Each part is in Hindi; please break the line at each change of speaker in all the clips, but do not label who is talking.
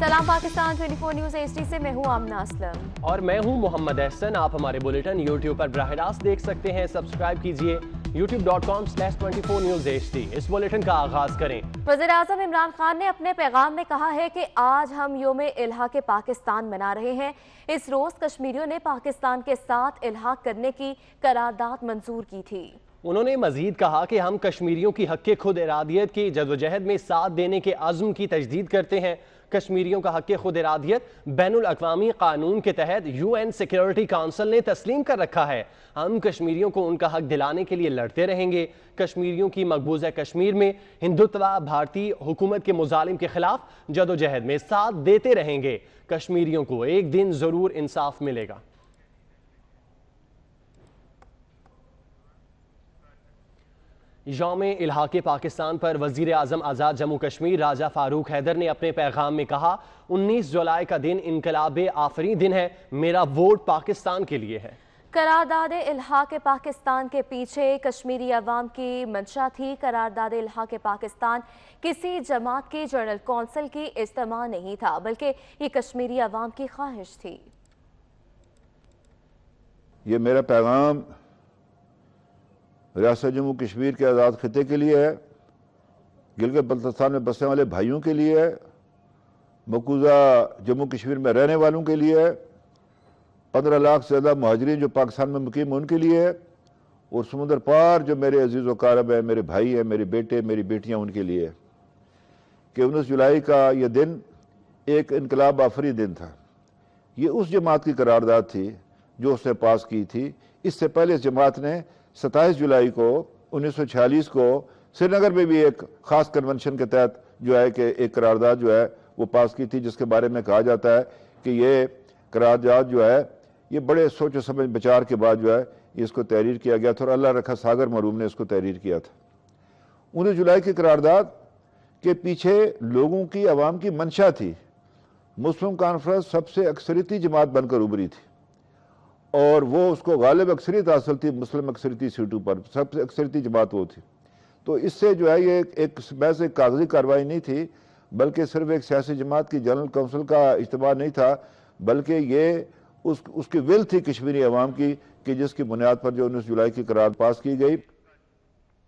सलाम पाकिस्तान 24 न्यूज HD से मैं हूं आमना असलम
और मैं हूं मोहम्मद एहसन। आप हमारे बुलेटिन यूट्यूब पर बराह रास्त देख सकते हैं। सब्सक्राइब कीजिए youtube.com/24 News HD। इस बुलेटिन का आगाज करें।
वज़ीर-ए-आज़म इमरान खान ने अपने पैगाम में कहा है कि आज हम योम इल्हाक पाकिस्तान मना रहे हैं। इस रोज कश्मीरियों ने पाकिस्तान के साथ इल्हाक करने की करारदाद मंजूर की थी।
उन्होंने मजीद कहा कि हम कश्मीरियों की हक़ खुद इरादियत की जदोजहद में साथ देने के आज़म की तजदीद करते हैं। कश्मीरियों का हक़ खुद इरादियत बैनुल अक़वामी कानून के तहत UN सिक्योरिटी काउंसिल ने तस्लीम कर रखा है। हम कश्मीरियों को उनका हक़ दिलाने के लिए लड़ते रहेंगे। कश्मीरियों की मकबूजा कश्मीर में हिंदुत्व भारतीय हुकूमत के मुजालिम के खिलाफ जदोजहद में साथ देते रहेंगे। कश्मीरियों को एक दिन ज़रूर इंसाफ मिलेगा। यौम इल्हाक पाकिस्तान पर वज़ीर आज़म आज़ाद जम्मू कश्मीर राजा फारूक हैदर ने अपने पैगाम में कहा, 19 जुलाई का दिन इनकलाब आफरी दिन है। मेरा वोट पाकिस्तान के लिए है।
करारदाद इल्हाक पाकिस्तान के पीछे कश्मीरी अवाम की मंशा थी। करारदाद इल्हाक पाकिस्तान किसी जमात की जनरल कौंसिल की इज्तिमा नहीं था, बल्कि ये कश्मीरी अवाम की ख्वाहिश थी।
ये मेरा पैगाम रियासत जम्मू कश्मीर के आज़ाद खिते के लिए है, गिलगित बल्तिस्तान में बसने वाले भाइयों के लिए है, मकबूजा जम्मू कश्मीर में रहने वालों के लिए है, 15 लाख से ज़्यादा महाजरीन जो पाकिस्तान में मुकीम उनके लिए है, और समुद्र पार जो मेरे अजीज़ व कारब है, मेरे भाई हैं, मेरे बेटे मेरी बेटियाँ, उनके लिए है कि 19 जुलाई का यह दिन एक इनकलाब आफरी दिन था। ये उस जमात की करारदाद थी जो उसने पास की थी। इससे पहले इस जमात ने 27 जुलाई को 1946 को श्रीनगर में भी एक ख़ास कन्वेंशन के तहत जो है कि एक करारदाद जो है वो पास की थी, जिसके बारे में कहा जाता है कि ये करारदाद जो है ये बड़े सोच समझ विचार के बाद जो है इसको तहरीर किया गया था और अल्लाह रखा सागर मरूम ने इसको तहरीर किया था। 19 जुलाई की करारदाद के पीछे लोगों की आवाम की मंशा थी। मुस्लिम कॉन्फ्रेंस सबसे अक्सरियती जमात बनकर उभरी थी और वो उसको गालिब अक्सरियत हासिल थी मुस्लिम अक्सरियती सीटों पर, सबसे अक्सरियती जमात वो थी। तो इससे जो है ये एक महज एक कागजी कार्रवाई नहीं थी, बल्कि सिर्फ एक सियासी जमात की जनरल काउंसिल का इज्तिमा नहीं था, बल्कि ये उसकी विल थी कश्मीरी अवाम की कि जिसकी बुनियाद पर जो 19 जुलाई की करार पास की गई।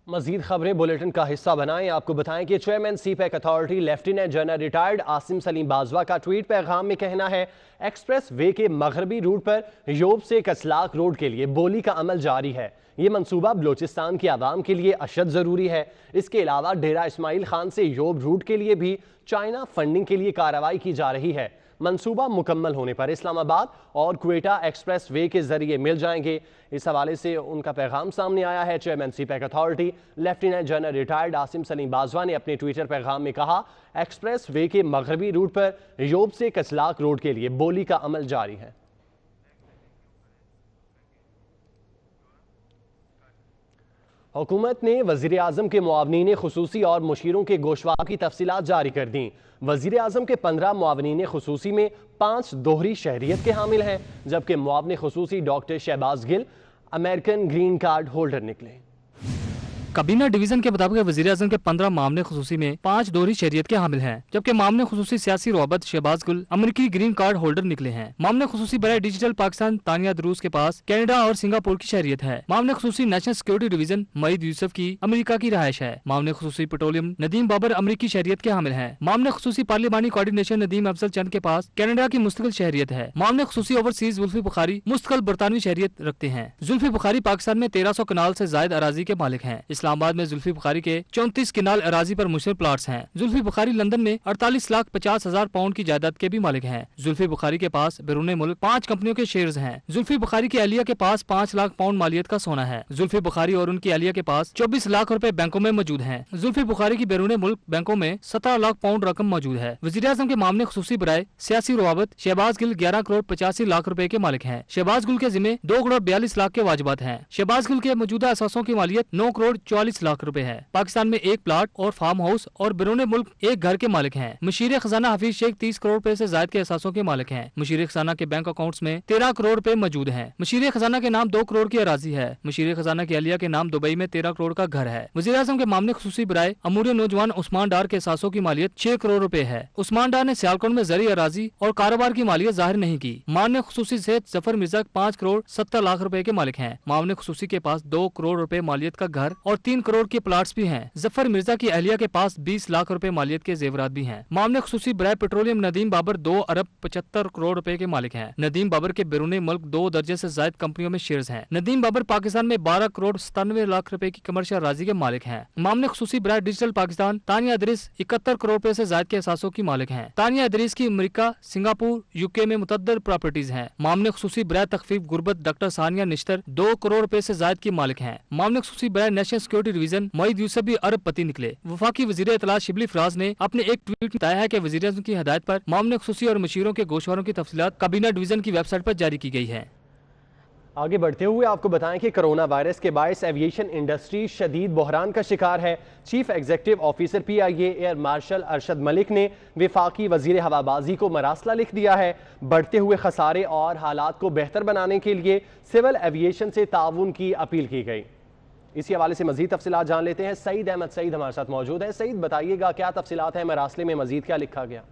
मजीद खबरें बुलेटिन का हिस्सा बनाएं। आपको बताएं कि chairman CPEC authority lieutenant general retired Asim Salim Bajwa का ट्वीट पैगाम में कहना है, एक्सप्रेस वे के मगरबी रूट पर योब से कसलाक रोड के लिए बोली का अमल जारी है। ये मंसूबा बलोचिस्तान की आवाम के लिए अशद ज़रूरी है। इसके अलावा डेरा इस्माइल खान से योब रूट के लिए भी चाइना फंडिंग के लिए कार्रवाई की जा रही है। मंसूबा मुकम्मल होने पर इस्लामाबाद और क्वेटा एक्सप्रेस वे के जरिए मिल जाएंगे। इस हवाले से उनका पैगाम सामने आया है। Chairman CPEC authority lieutenant general retired Asim Salim Bajwa ने अपने ट्विटर पैगाम में कहा, एक्सप्रेस वे के मगरबी रूट पर योब से कसलाक रोड के लिए बोली का अमल जारी है। हुकूमत ने वज़ीर आज़म के मुआवनीन खुसूसी और मुशीरों के गोशवार की तफसीलात जारी कर दी। वज़ीर आज़म के 15 मुआवनीन खुसूसी में 5 दोहरी शहरियत के हामिल हैं, जबकि मुआवन खुसूसी doctor Shahbaz Gill American green card holder निकले।
काबीना डिवीजन के मुताबिक वज़ीर आज़म के 15 मामले खुसूसी में 5 दोहरी शहरियत के हामिल हैं, जबकि मामले खुसूसी सियासी रोबत शहबाज गुल अमेरिकी ग्रीन कार्ड होल्डर निकले हैं। मामले खुसूसी बराए डिजिटल पाकिस्तान तानिया दरूस के पास कनाडा और सिंगापुर की शहरियत है। मामले खुसूसी नेशनल सिक्योरिटी डिवीजन मईद यूसुफ की अमेरिका की रहायश है। मामले खुसूसी पेट्रोलियम नदीम बाबर अमेरिकी शहरियत के हामिल है। मामले खुसूसी पार्लिमानी कोऑर्डिनेशन नदीम अफजल चंद के पास कनाडा की मुस्तकिल शहरियत है। मामले खुसूसी ओवरसीज जुल्फी बुखारी मुस्तकिल बरतानवी शहरियत रखते हैं। जुल्फी बुखारी पाकिस्तान में 1300 कनाल से जायद अराजी के मालिक है। इस्लामाबाद में जुल्फी बुखारी के 34 किनाल अराजी पर मुश्तमिल प्लाट्स हैं। जुल्फी बुखारी लंदन में 48,50,000 पाउंड की जायदाद के भी मालिक हैं। जुल्फी बुखारी के पास बैरून मुल्क 5 कंपनियों के शेयर्स हैं। जुल्फी बुखारी की अहलिया के पास 5 लाख पाउंड मालियत का सोना है। जुल्फी बुखारी और उनकी अहलिया के पास 24 लाख रुपए बैंकों में मौजूद हैं। जुल्फी बुखारी की बैरून मुल्क बैंकों में 17 लाख पाउंड रकम मौजूद है। वज़ीर आज़म के मामले खुसूसी बराए सियासी रवाबत शहबाज गिल 11 करोड़ 85 लाख रुपए के मालिक हैं। शहबाज गुल के जिम्मे 2 करोड़ 42 लाख के वाजिबात हैं। शहबाज गुल के मौजूदा असासों की मालियत 9 करोड़ 44 लाख रुपए है। पाकिस्तान में एक प्लाट और फार्म हाउस और बिरूने मुल्क एक घर के मालिक हैं। मुशीर खजाना हफीज शेख 30 करोड़ रुपए से ज्यादा के एहसासों के मालिक हैं। मुशीर खजाना के बैंक अकाउंट्स में 13 करोड़ रुपए मौजूद हैं। मुशीर खजाना के नाम 2 करोड़ की अराजी है। मुशीर खजाना की अलिया के नाम दुबई में 13 करोड़ का घर है। वज़ीर आज़म के मामले खुसूसी बराए अमूरी नौजवान उस्मान डार के एहसासों की मालियत 6 करोड़ रुपए है। उस्मान डार ने सियालकोट में जरी अराजी और कारोबार की मालियत जाहिर नहीं की। मामले खुसूसी से जफर मिर्जा 5 करोड़ 70 लाख रुपए के मालिक हैं। मामले खुसूसी के पास 2 करोड़ रुपए मालियत का घर और 3 करोड़ के प्लाट्स भी हैं। जफर मिर्जा की अहलिया के पास 20 लाख रुपए मालियत के जेवरात भी हैं। मामले खुसूसी बराए पेट्रोलियम नदीम बाबर 2 अरब 75 करोड़ रुपए के मालिक हैं। नदीम बाबर के बैरूनी मुल्क 2 दर्जन से ज्यादा कंपनियों में शेयर्स हैं। नदीम बाबर पाकिस्तान में 12 करोड़ 97 लाख रुपए की कमर्शियल राजी के मालिक हैं। मामले खुसूसी बराए डिजिटल पाकिस्तान तानिया इदरीस 71 करोड़ रुपए से ज्यादा के एहसासों की मालिक हैं। तानिया इदरीस की अमेरिका, सिंगापुर, यूके में मुतअद्दिद प्रॉपर्टीज हैं। मामले खुसूसी बराए तखफीफ गुर्बत डॉक्टर सानिया निश्तर 2 करोड़ रुपए से ज्यादा की मालिक हैं। मामले खुसूसी बराए national security division Moeed Yusuf भी अरबपति निकले। वफाकी वजीर इत्तलात शिबली फराज ने अपने एक ट्वीट में बताया है कि वज़ीर आज़म की हिदायत पर मामले खुसूसी और मुशीरों के गोशवारों की तफसीलात काबीना डिवीजन की वेबसाइट पर जारी की गई है।
आगे बढ़ते हुए आपको बताएं कि कोरोना वायरस के बायस एविएशन इंडस्ट्री शदीद बहरान का शिकार है। Chief executive officer PIA air marshal Arshad Malik ने वफाकी वजीर हवाबाजी को मरासला लिख दिया है। बढ़ते हुए खसारे और हालात को बेहतर बनाने के लिए सिविल एविएशन से ताउन की अपील की गई। इसी हवाले से मजीद तफसीलात जान लेते हैं। सईद अहमद सईद हमारे साथ मौजूद हैं। सईद, बताइएगा क्या तफसीलात हैं, मरासले में मजीद क्या लिखा गया?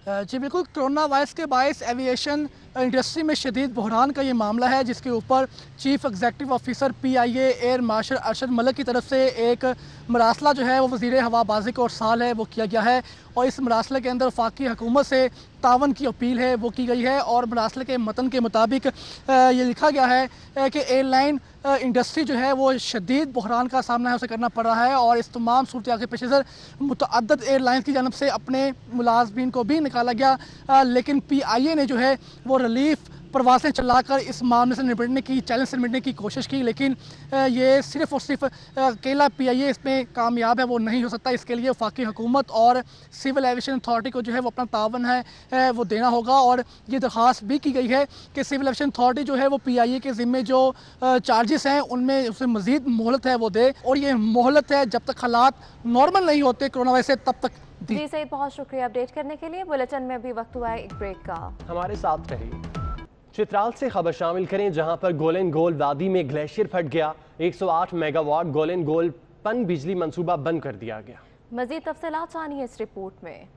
जी बिल्कुल, कोरोना वायरस के बायस एविएशन इंडस्ट्री में शदीद बहरान का ये मामला है, जिसके ऊपर chief executive officer PIA air marshal Arshad Malik की तरफ से एक मरासला जो है वो वज़ीर हवाबाजी को साल है वो किया गया है। और इस मरासले के अंदर वफाकी हुकूमत से तावन की अपील है वो की गई है। और मरासले के मतन के मुताबिक ये लिखा गया है कि एयरलाइन इंडस्ट्री जो है वो शदीद बहरान का सामना है उसे करना पड़ रहा है। और इस तमाम सूरत के पेश नज़र मुतअद्दिद एयरलाइन की जानब से अपने मुलाजमीन को भी निकाला गया, लेकिन PIA ने जो है वो रिलीफ प्रवासें चलाकर इस मामले से निपटने की, चैलेंज से निपटने की कोशिश की, लेकिन ये सिर्फ और सिर्फ अकेला PIA इसमें कामयाब है वो नहीं हो सकता। इसके लिए वफाकी हुकूमत और सिविल एविएशन अथॉरिटी को जो है वो अपना तावन है वो देना होगा। और ये दरख्वास्त भी की गई है कि सिविल एविएशन अथॉरिटी जो है वो PIA के ज़िम्मे जो चार्जेस हैं उनमें उसे मज़ीद मोहलत है वो दे। और ये मोहलत है जब तक हालात नॉर्मल नहीं होते कोरोना वायरस से, तब तक।
जी सईद, बहुत शुक्रिया अपडेट करने के लिए। बुलेटिन में अभी वक्त हुआ है एक ब्रेक का,
हमारे साथ रहिए। चित्राल से खबर शामिल करें, जहां पर गोलन गोल वादी में ग्लेशियर फट गया। 108 मेगावाट गोलन गोल पन बिजली मंसूबा बंद कर दिया गया।
मजीद तफसीलात जानिए इस रिपोर्ट में।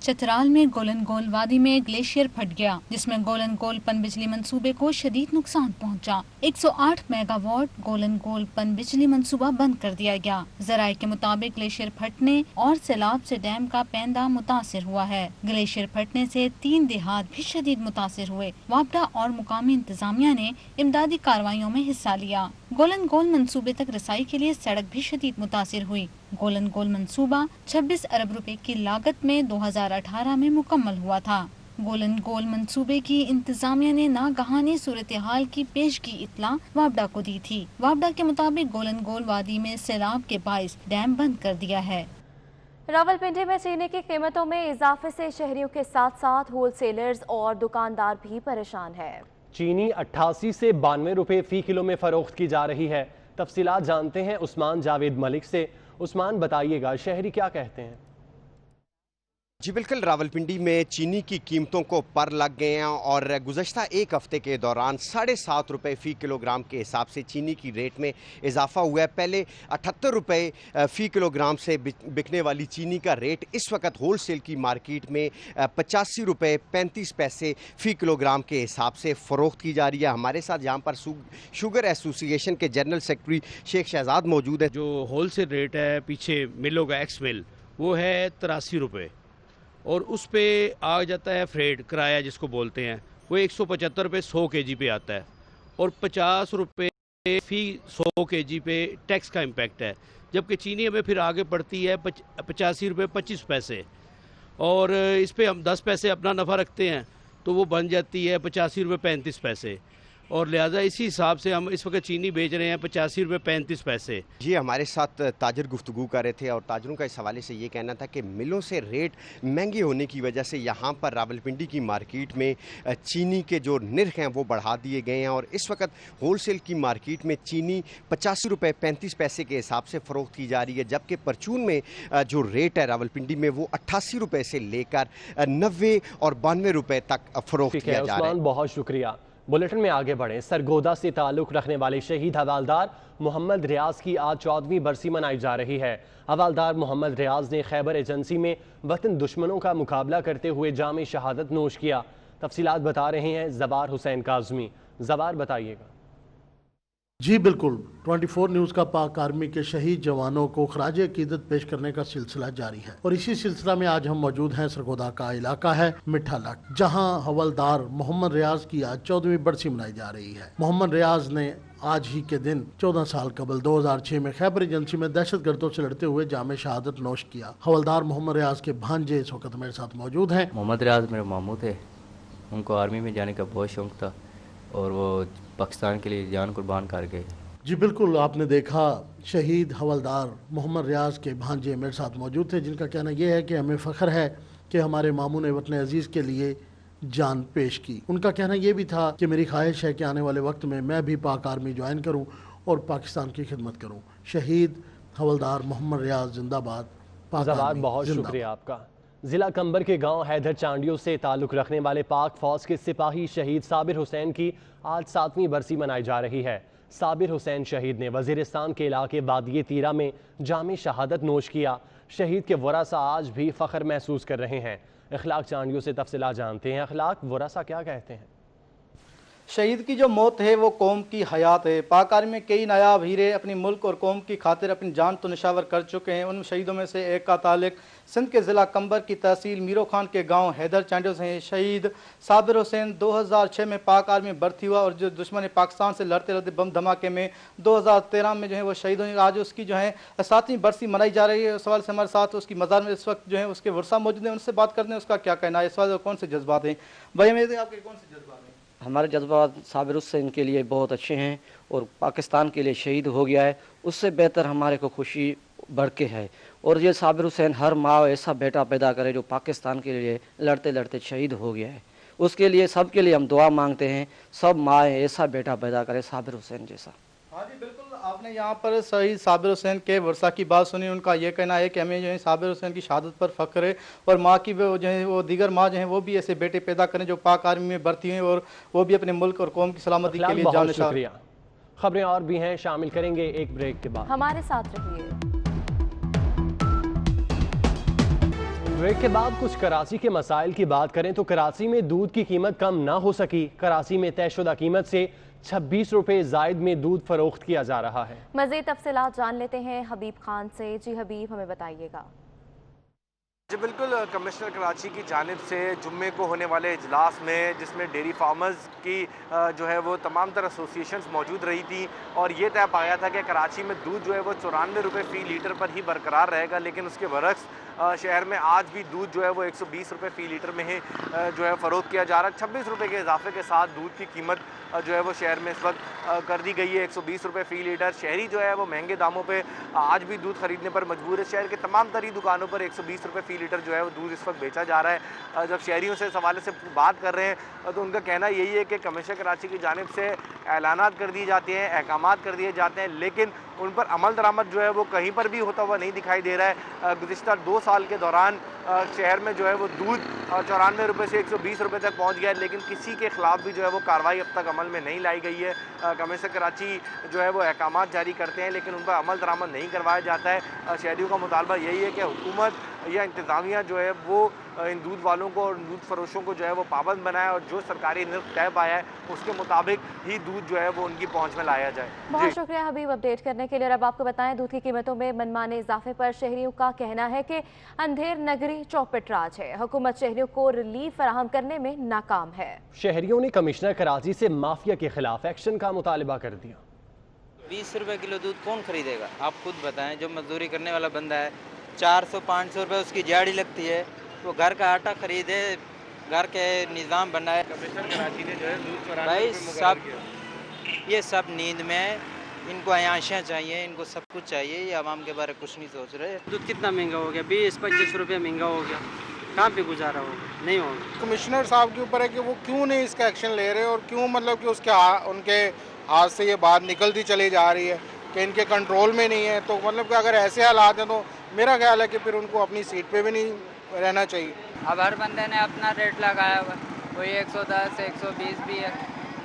चित्राल में गोलन गोल वादी में ग्लेशियर फट गया, जिसमें गोलन गोल पन बिजली मंसूबे को शदीद नुकसान पहुंचा। 108 मेगावाट गोलन गोल पन बिजली मंसूबा बंद कर दिया गया। जराये के मुताबिक ग्लेशियर फटने और सैलाब से डैम का पैंदा मुतासिर हुआ है। ग्लेशियर फटने से 3 देहात भी शदीद मुतासिर हुए। वापडा और मुकामी इंतजामिया ने इमदादी कार्रवाइयों में हिस्सा लिया। गोलन गोल मंसूबे तक रसाई के लिए सड़क भी शदीद मुतासिर हुई। गोलन गोल मंसूबा 26 अरब रुपए की लागत में 2018 में मुकम्मल हुआ था। गोलन गोल मंसूबे की इंतजामिया ने नागहानी सूरत हाल की पेश की इत्तला वापडा को दी थी। वापडा के मुताबिक गोलन गोल वादी में सैलाब के बाइस डैम बंद कर दिया है।
रावलपिंडी में चीनी की कीमतों में इजाफे से शहरियों के साथ साथ होलसेलर्स और दुकानदार भी परेशान है।
चीनी 88 से 92 रुपए फी किलो में फरोख्त की जा रही है। तफसीलात जानते हैं उस्मान जावेद मलिक से। उस्मान, बताइएगा शहरी क्या कहते हैं?
जी बिल्कुल, रावलपिंडी में चीनी की कीमतों को पर लग गए हैं और गुज़श्ता एक हफ्ते के दौरान 7.5 रुपये फ़ी किलोग्राम के हिसाब से चीनी की रेट में इजाफा हुआ है। पहले 78 रुपये फ़ी किलोग्राम से बिकने वाली चीनी का रेट इस वक्त होल सेल की मार्केट में 85 रुपये 35 पैसे फ़ी किलोग्राम के हिसाब से फ़रोख्त की जा रही है। हमारे साथ यहाँ पर शुगर एसोसिएशन के जनरल सेक्रेटरी शेख शहजाद मौजूद है।
जो होल सेल रेट है पीछे मिलों का एक्स मिल वो है 83 रुपये और उस पे आ जाता है फ्रेड किराया जिसको बोलते हैं, वो 175 रुपये 100 kg पे आता है और 50 रुपये फ़ी 100 kg पे टैक्स का इम्पैक्ट है। जबकि चीनी हमें फिर आगे पड़ती है 85 रुपये 25 पैसे और इस पे हम 10 पैसे अपना नफ़ा रखते हैं तो वो बन जाती है 85 रुपये 35 पैसे। और लिहाजा इसी हिसाब से हम इस वक्त चीनी बेच रहे हैं 85 रुपये 35 पैसे।
जी, हमारे साथ ताजर गुफ्तगू कर रहे थे और ताजरों का इस हवाले से ये कहना था कि मिलों से रेट महंगे होने की वजह से यहाँ पर रावलपिंडी की मार्केट में चीनी के जो निर्ख हैं वो बढ़ा दिए गए हैं और इस वक्त होलसेल की मार्केट में चीनी 85 रुपये 35 पैसे के हिसाब से फ़रोख्त की जा रही है, जबकि परचून में जो रेट है रावलपिंडी में वो 88 रुपये से लेकर 90 और 92 रुपये तक फ़रोख्त किया जा रहा है।
बहुत शुक्रिया। बुलेटिन में आगे बढ़ें। सरगोदा से ताल्लुक़ रखने वाले शहीद हवालदार मोहम्मद रियाज की आज 14वीं बरसी मनाई जा रही है। हवालदार मोहम्मद रियाज ने खैबर एजेंसी में वतन दुश्मनों का मुकाबला करते हुए जाम शहादत नोश किया। तफसीलात बता रहे हैं ज़बार हुसैन काज़मी। ज़बार बताइएगा।
जी बिल्कुल, 24 न्यूज़ का पाक आर्मी के शहीद जवानों को खराज अकीदत पेश करने का सिलसिला जारी है और इसी सिलसिला में आज हम मौजूद हैं। सरगोदा का इलाका है मिठा लक, जहां हवलदार मोहम्मद रियाज की आज 14वीं बरसी मनाई जा रही है। मोहम्मद रियाज ने आज ही के दिन 14 साल कबल 2006 में खैबर एजेंसी में दहशतगर्दों से लड़ते हुए जाम शहादत नोश किया। हवलदार मोहम्मद रियाज के भांजे इस वक्त मेरे साथ मौजूद हैं।
मोहम्मद रियाज मेरे मामू थे, उनको आर्मी में जाने का बहुत शौक था और वो पाकिस्तान के लिए जान कुर्बान कर गए।
जी बिल्कुल, आपने देखा शहीद हवलदार मोहम्मद रियाज के भांजे मेरे साथ मौजूद थे, जिनका कहना यह है कि हमें फ़ख्र है कि हमारे मामू ने वतन अजीज़ के लिए जान पेश की। उनका कहना यह भी था कि मेरी ख्वाहिश है कि आने वाले वक्त में मैं भी पाक आर्मी ज्वाइन करूं और पाकिस्तान की खिदमत करूं। शहीद हवलदार मोहम्मद रियाज जिंदाबाद।
बहुत शुक्रिया आपका। ज़िला कंबर के गांव हैदर चांडियों से ताल्लुक़ रखने वाले पाक फ़ौज के सिपाही शहीद साबिर हुसैन की आज 7वीं बरसी मनाई जा रही है। साबिर हुसैन शहीद ने वज़ीरिस्तान के इलाके वादिये तीरा में जाम शहादत नोश किया। शहीद के वरासा आज भी फ़ख्र महसूस कर रहे हैं। अखलाक चांडियों से तफसीलात जानते हैं। अखलाक, वरासा क्या कहते हैं?
शहीद की जो मौत है वो कौम की हयात है। पाक आर्मी में कई नायाब हीरे अपनी मुल्क और कौम की खातिर अपनी जान तो निशावर कर चुके हैं। उन शहीदों में से एक का ताल्लुक सिंध के ज़िला कंबर की तहसील मीरो खान के गांव हैदर चांडियों से है। शहीद साबिर हुसैन 2006 में पाक आर्मी में भर्ती हुआ और जो दुश्मन पाकिस्तान से लड़ते लड़ते बम धमाके में 2013 में जो है वो शहीद हुए। आज उसकी जो है 7वीं बरसी मनाई जा रही है। सवाल से हमारे साथ उसकी मज़ार में इस वक्त जो है उसके वर्षा मौजूद है, उनसे बात करते हैं उसका क्या कहना है। इस वक्त कौन से जज्बात हैं भाई? मेरे आपके कौन से जज्बात हैं?
हमारे जज्बात साबिर हुसैन के लिए बहुत अच्छे हैं और पाकिस्तान के लिए शहीद हो गया है, उससे बेहतर हमारे को खुशी बढ़ के है। और ये साबिर हुसैन हर माँ ऐसा बेटा पैदा करे जो पाकिस्तान के लिए लड़ते लड़ते शहीद हो गया है। उसके लिए सबके लिए हम दुआ मांगते हैं, सब माँ ऐसा बेटा पैदा करे साबिर हुसैन जैसा।
हाँ जी बिल्कुल, आपने यहाँ पर शहीद साबिर हुसैन के वर्षा की बात सुनी। उनका ये कहना है कि हमें जो है साबिर हुसैन की शहादत पर फ़ख्र है और माँ की जो है वो दीगर माँ जो है वो भी ऐसे बेटे पैदा करें जो पाक आर्मी में भर्ती हैं और वो भी अपने मुल्क और कौम की सलामती के लिए जान निशान।
खबरें और भी हैं, शामिल करेंगे एक ब्रेक के बाद।
हमारे साथ रहिए।
ब्रेक के बाद कुछ कराची के मसाइल की बात करें तो कराची में दूध की कीमत कम ना हो सकी। कराची में तयशुदा कीमत से 26 रुपए जायद में दूध फरोख्त किया जा रहा है।
मज़ीद तफसीलात जान लेते हैं हबीब खान से। जी हबीब, हमें बताइएगा।
जी बिल्कुल, कमिश्नर कराची की जानिब से जुम्मे को होने वाले इजलास में जिसमें डेयरी फार्मर्स की जो है वो तमाम तरह एसोसिएशंस मौजूद रही थी और ये तय पाया था कि कराची में दूध जो है वो 94 रुपये फ़ी लीटर पर ही बरकरार रहेगा, लेकिन उसके बरक्स शहर में आज भी दूध जो है वो 120 रुपये फ़ी लीटर में ही जो है फ़रोख्त किया जा रहा है। 26 रुपये के इजाफे के साथ दूध की कीमत जो है वो शहर में इस वक्त कर दी गई है 120 रुपये फ़ी लीटर। शहरी जो है वो महंगे दामों पे आज भी दूध खरीदने पर मजबूर है। शहर के तमाम तरी दुकानों पर 120 रुपये फ़ी लीटर जो है वो दूध इस वक्त बेचा जा रहा है। जब शहरियों से इस हवाले से बात कर रहे हैं तो उनका कहना यही है कि कमिश्नर कराची की जानिब से ऐलानात कर दिए जाते हैं, अहकामात कर दिए जाते हैं, लेकिन उन पर अमल दरामद जो है वो कहीं पर भी होता हुआ नहीं दिखाई दे रहा है। गुज़िश्ता 2 साल के दौरान शहर में जो है वो दूध 94 रुपये से 120 रुपये तक पहुंच गया है, लेकिन किसी के खिलाफ भी जो है वो कार्रवाई अब तक अमल में नहीं लाई गई है। कमिश्नर कराची जो है वो अहकामात जारी करते हैं लेकिन उन पर अमल दरामद नहीं करवाया जाता है। शहरियों का मुतालबा यही है कि हुकूमत या इंतज़ामिया जो है वो इन दूध वालों को और दूध फरोशों को जो है वो पाबंद बनाए और जो सरकारी निर्ख तय पाया है उसके मुताबिक ही दूध जो है वो उनकी पहुंच में लाया जाए।
बहुत शुक्रिया हबीब अपडेट करने के लिए। और अब आपको बताएं, दूध की कीमतों में मनमाने इजाफे पर शहरियों का कहना है कि अंधेर नगरी चौपट राज है। हुकूमत शहरियों को रिलीफ फराहम करने में नाकाम है।
शहरियों ने कमिश्नर कराची से माफिया के खिलाफ एक्शन का मुतालबा कर दिया।
20 रुपये किलो दूध कौन खरीदेगा? आप खुद बताएं। जो मजदूरी करने वाला बंदा है 400-500 रुपये उसकी दिहाड़ी लगती है, वो घर का आटा खरीदे घर के निज़ाम बनाए।
कमिश्नर कराची ने जो है दूध
भाई सब ये सब नींद में, इनको अयाशियाँ चाहिए, इनको सब कुछ चाहिए, ये आवाम के बारे में कुछ नहीं सोच रहे।
दूध कितना महंगा हो गया, 20-25 रुपये महंगा हो गया, कहाँ पे गुजारा होगा, नहीं होगा।
कमिश्नर साहब के ऊपर है कि वो क्यों नहीं इसका एक्शन ले रहे और क्यों मतलब कि उनके हाथ से ये बात निकलती चली जा रही है कि इनके कंट्रोल में नहीं है। तो मतलब कि अगर ऐसे हालात हैं तो मेरा ख्याल है कि फिर उनको अपनी सीट पे भी नहीं रहना चाहिए।
अब हर बंदे ने अपना रेट लगाया हुआ, कोई 110 120 भी है,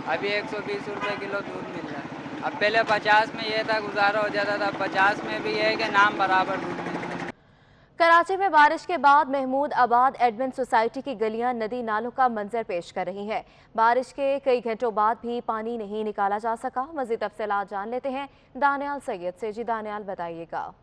अभी 120 रुपये किलो दूध मिल रहा है। अब पहले 50 में ये था गुजारा हो जाता था, 50 में भी ये है कि नाम बराबर दूध मिलता है।
कराची में बारिश के बाद महमूद आबाद एडमिन सोसाइटी की गलियां नदी नालों का मंजर पेश कर रही हैं। बारिश के कई घंटों बाद भी पानी नहीं निकाला जा सका। मजीद तफसीलात जान लेते हैं दानियाल सैयद से। जी दानियाल, बताइएगा।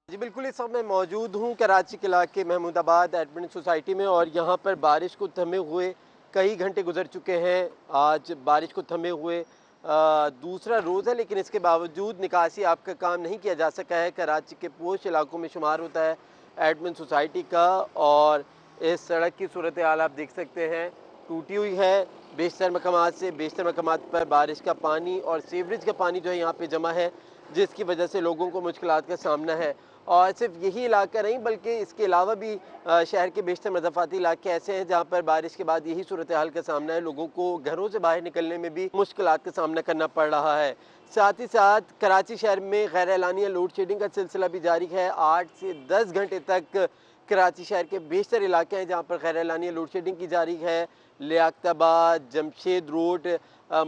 जी बिल्कुल, इस वक्त मैं मौजूद हूँ कराची के इलाके महमूदाबाद एडमिन सोसाइटी में और यहाँ पर बारिश को थमे हुए कई घंटे गुजर चुके हैं। आज बारिश को थमे हुए दूसरा रोज़ है, लेकिन इसके बावजूद निकासी आपका काम नहीं किया जा सका है। कराची के पोश इलाकों में शुमार होता है एडमिन सोसाइटी का और इस सड़क की सूरत हाल आप देख सकते हैं, टूटी हुई है। बेशतर मकामात से बेशतर मकामात पर बारिश का पानी और सीवरेज का पानी जो है यहाँ पे जमा है, जिसकी वजह से लोगों को मुश्किलात का सामना है। और सिर्फ यही इलाका नहीं बल्कि इसके अलावा भी शहर के बेशतर मज़ाफ़ाती इलाके ऐसे हैं जहाँ पर बारिश के बाद यही सूरत हाल का सामना है। लोगों को घरों से बाहर निकलने में भी मुश्किलात का सामना करना पड़ रहा है। साथ ही साथ कराची शहर में गैर एलानिया लोड शेडिंग का सिलसिला भी जारी है। 8 से 10 घंटे तक कराची शहर के बेशतर इलाके हैं जहाँ पर गैर एलानिया लोड शेडिंग की जारी है। Liaquatabad, Jamshed road,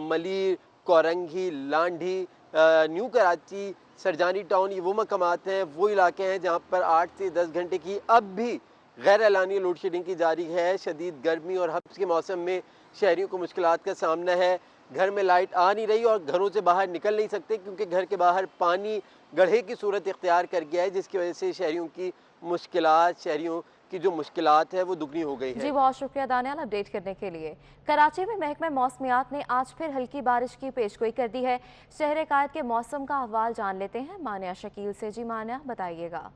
Malir, Korangi, Landhi, new Karachi, Surjani town, ये वो मकामात हैं, वो इलाके हैं जहाँ पर 8 से 10 घंटे की अब भी गैर एलानी लोड शेडिंग की जारी है। शदीद गर्मी और हब्स के मौसम में शहरियों को मुश्किलात का सामना है। घर में लाइट आ नहीं रही और घरों से बाहर निकल नहीं सकते क्योंकि घर के बाहर पानी गड्ढे की सूरत इख्तियार कर गया है, जिसकी वजह से शहरियों की मुश्किलात, शहरियों की जो मुश्किलात है वो दुगनी हो गई है।
जी बहुत शुक्रिया दानियाल अपडेट करने के लिए। कराची में महकमा मौसमियात ने आज फिर हल्की बारिश की पेशगोई कर दी है। शहर कायद के मौसम का अहवाल जान लेते हैं मानिया शकील से। जी मानिया, बताइएगा।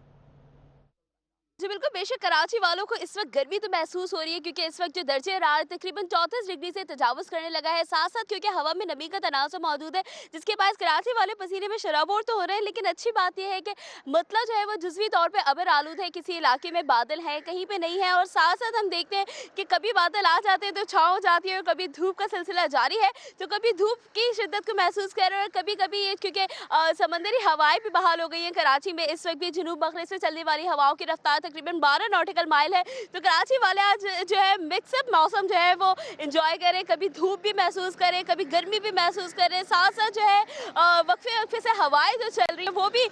जी बिल्कुल, बेशक कराची वालों को इस वक्त गर्मी तो महसूस हो रही है क्योंकि इस वक्त जो दर्जे हरारत तकरीबन 34 डिग्री से तजावज़ करने लगा है। साथ साथ क्योंकि हवा में नमी का तनासुर मौजूद है, जिसके बाद कराची वाले पसीने में शराबोर तो हो रहे हैं। लेकिन अच्छी बात यह है कि मतलब जो है वो जुज़वी तौर पर अबर आलूद है, किसी इलाके में बादल है, कहीं पर नहीं है। और साथ साथ हम देखते हैं कि कभी बादल आ जाते हैं तो छाँव हो जाती है और कभी धूप का सिलसिला जारी है, तो कभी धूप की शिद्दत को महसूस कर रहे हैं और कभी कभी ये क्योंकि समंदरी हवाएं भी बहाल हो गई हैं। कराची में इस वक्त भी जनूब मगरिब से चलने वाली हवाओं की रफ्तार तकरीबन 12 नॉटिकल माइल है। तो कराची वाले आज जो है मिक्सअप मौसम जो है वो एंजॉय करें, कभी धूप भी महसूस करें, कभी गर्मी भी महसूस करें। साथ साथ जो है वक्फे वक्फे से हवाएं जो चल रही है वो भी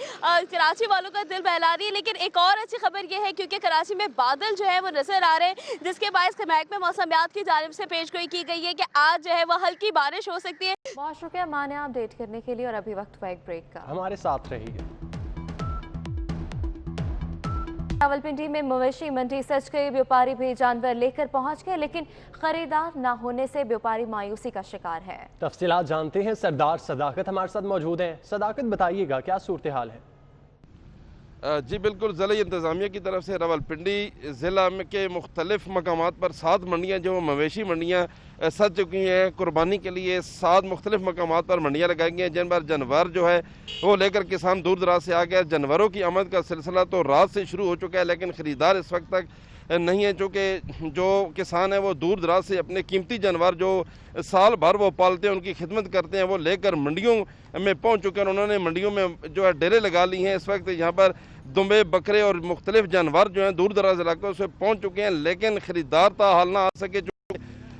कराची वालों का दिल बहला रही है। लेकिन एक और अच्छी खबर ये है क्योंकि कराची में बादल जो है वो नजर आ रहे हैं, जिसके बायस महकमा मौसमियात की जानिब से पेशगोई की गई है कि आज जो है वो हल्की बारिश हो सकती है।
बहुत शुक्रिया मानिया अपडेट करने के लिए और अभी वक्त हुआ एक ब्रेक का,
हमारे साथ रहिए।
रावलपिंडी में मवेशी मंडी सच के व्यापारी भी जानवर लेकर पहुंच गए, लेकिन खरीदार न होने से व्यापारी मायूसी का शिकार है।
तफसीलात जानते हैं, सरदार सदाकत हमारे साथ मौजूद हैं। सदाकत, बताइएगा क्या सूरत हाल है?
जी बिल्कुल, ज़िला इंतज़ामिया की तरफ से रावलपिंडी ज़िला के मुख्तलिफ़ मकामात पर 7 मंडियाँ जो मवेशी मंडियाँ सज चुकी हैं। कुर्बानी के लिए 7 मुख्तलिफ़ मकामात पर मंडियाँ लगाई गई हैं, जिन पर जानवर जो है वो लेकर किसान दूर दराज से आ गए। जानवरों की आमद का सिलसिला तो रात से शुरू हो चुका है, लेकिन ख़रीदार इस वक्त तक नहीं है, चूँकि जो किसान है वो दूर दराज से अपने कीमती जानवर जो साल भर वो पालते हैं, उनकी खिदमत करते हैं, वो लेकर मंडियों में पहुंच चुके हैं। उन्होंने मंडियों में जो है डेरे लगा ली हैं। इस वक्त यहाँ पर दुम्बे, बकरे और मुख्तलिफ जानवर जो हैं दूर दराज इलाकों से पहुँच चुके हैं, लेकिन ख़रीदार ताहाल ना आ सके।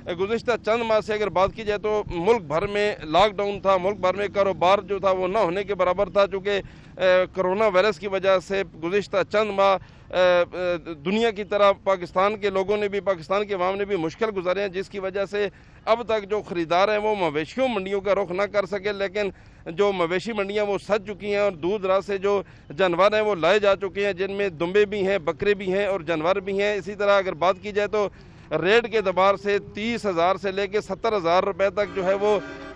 गुज़िश्ता चंद माह से अगर बात की जाए तो मुल्क भर में लॉकडाउन था, मुल्क भर में कारोबार जो था वो ना होने के बराबर था, चूँकि कोरोना वायरस की वजह से गुज़िश्ता चंद माह दुनिया की तरह पाकिस्तान के लोगों ने भी, पाकिस्तान के अवाम ने भी मुश्किल गुजारे हैं, जिसकी वजह से अब तक जो ख़रीदार हैं वो मवेशियों मंडियों का रुख ना कर सके। लेकिन जो मवेशी मंडियाँ वो सज चुकी हैं और दूर दराज से जो जानवर हैं वो लाए जा चुके हैं, जिनमें दुम्बे भी हैं, बकरे भी हैं और जानवर भी हैं। इसी तरह अगर बात की जाए तो रेट के अतबार से 30,000 से लेकर 70,000 रुपये तक जो है वो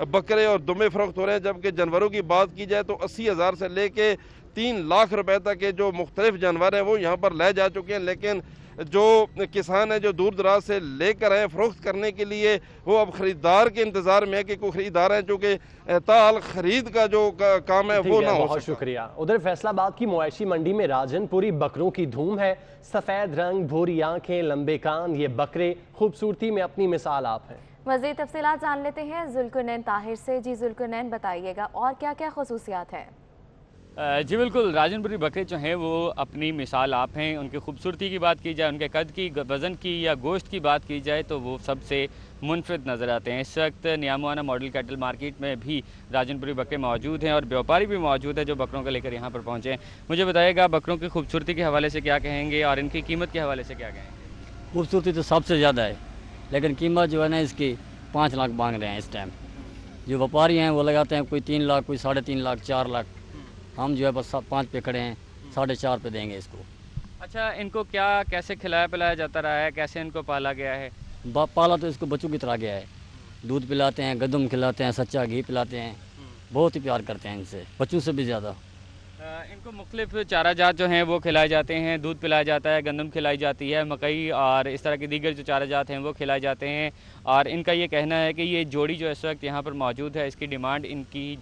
बकरे और दुम्बे फ़रोख्त हो रहे हैं, जबकि जानवरों की बात की जाए तो 80,000 से लेकर 3 लाख रुपए तक के जो मुख्तलिफ जानवर हैं वो यहाँ पर लाए जा चुके हैं। लेकिन जो किसान है जो दूर दराज से लेकर आए फरोख्त करने के लिए, वो अब ख़रीदार के इंतज़ार में है कि कोई ख़रीदार है, चूँकि ताल खरीद का जो काम है वो ना हो।
बहुत शुक्रिया। उधर फैसलाबाद की मवेशी मंडी में राजनपुरी बकरों की धूम है। सफ़ेद रंग, भूरी आंखें, लंबे कान, ये बकरे खूबसूरती में अपनी मिसाल आप हैं।
मज़ीद तफसीलात जान लेते हैं जुल्कुरनैन ताहिर से। जी जुल्कुरनैन, बताइएगा और क्या क्या खसूसियात हैं?
जी बिल्कुल, राजनपुरी बकरे जो हैं वो अपनी मिसाल आप हैं। उनकी खूबसूरती की बात की जाए, उनके कद की, वज़न की या गोश्त की बात की जाए तो वो सबसे मुनफरद नज़र आते हैं। इस वक्त नियामुआना मॉडल कैटल मार्केट में भी राजनपुरी बकरे मौजूद हैं और व्यापारी भी मौजूद है जो बकरों को लेकर यहाँ पर पहुँचे हैं। मुझे बताइएगा, बकरों की खूबसूरती के हवाले से क्या कहेंगे और इनकी कीमत के हवाले से क्या कहेंगे?
खूबसूरती तो सबसे ज़्यादा है, लेकिन कीमत जो है ना इसकी 5 लाख मांग रहे हैं इस टाइम। जो व्यापारी हैं वो लगाते हैं कोई 3 लाख, कोई 3.5 लाख, 4 लाख। हम जो है बस 5 पे खड़े हैं, 4.5 पे देंगे इसको।
अच्छा, इनको क्या कैसे खिलाया पिलाया जाता रहा है, कैसे इनको पाला गया है?
पाला तो इसको बच्चों की तरह गया है। दूध पिलाते हैं, गंदम खिलाते हैं, सच्चा घी पिलाते हैं, बहुत ही प्यार करते हैं इनसे, बच्चों से भी ज़्यादा।
इनको मुख्तलिफ चारा जात जो हैं वो खिलाए जाते हैं, दूध पिलाया जाता है, गंदम खिलाई जाती है, मकई और इस तरह की दीगर जो चारा जात हैं वो खिलाए जाते हैं। और इनका ये कहना है कि ये जोड़ी जो इस वक्त यहाँ पर मौजूद है, इसकी डिमांड इनकी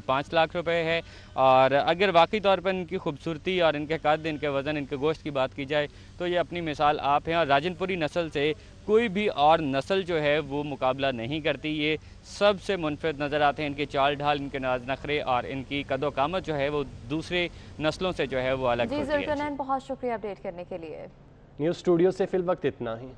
5 लाख रुपए है। और अगर वाकई तौर पर इनकी खूबसूरती और इनके कद, इनके वज़न, इनके गोश्त की बात की जाए तो ये अपनी मिसाल आप हैं और राजनपुरी नस्ल से कोई भी और नस्ल जो है वो मुकाबला नहीं करती। ये सबसे मुनफरद नज़र आते हैं। इनके चाल ढाल, इनके नाज नखरे और इनकी कदो कामत जो है वो दूसरे नस्लों से जो है वो अलग होती है।
जी जुल्कुरनैन, बहुत शुक्रिया अपडेट करने के लिए।
न्यूज़ स्टूडियो से फिल वक्त इतना ही।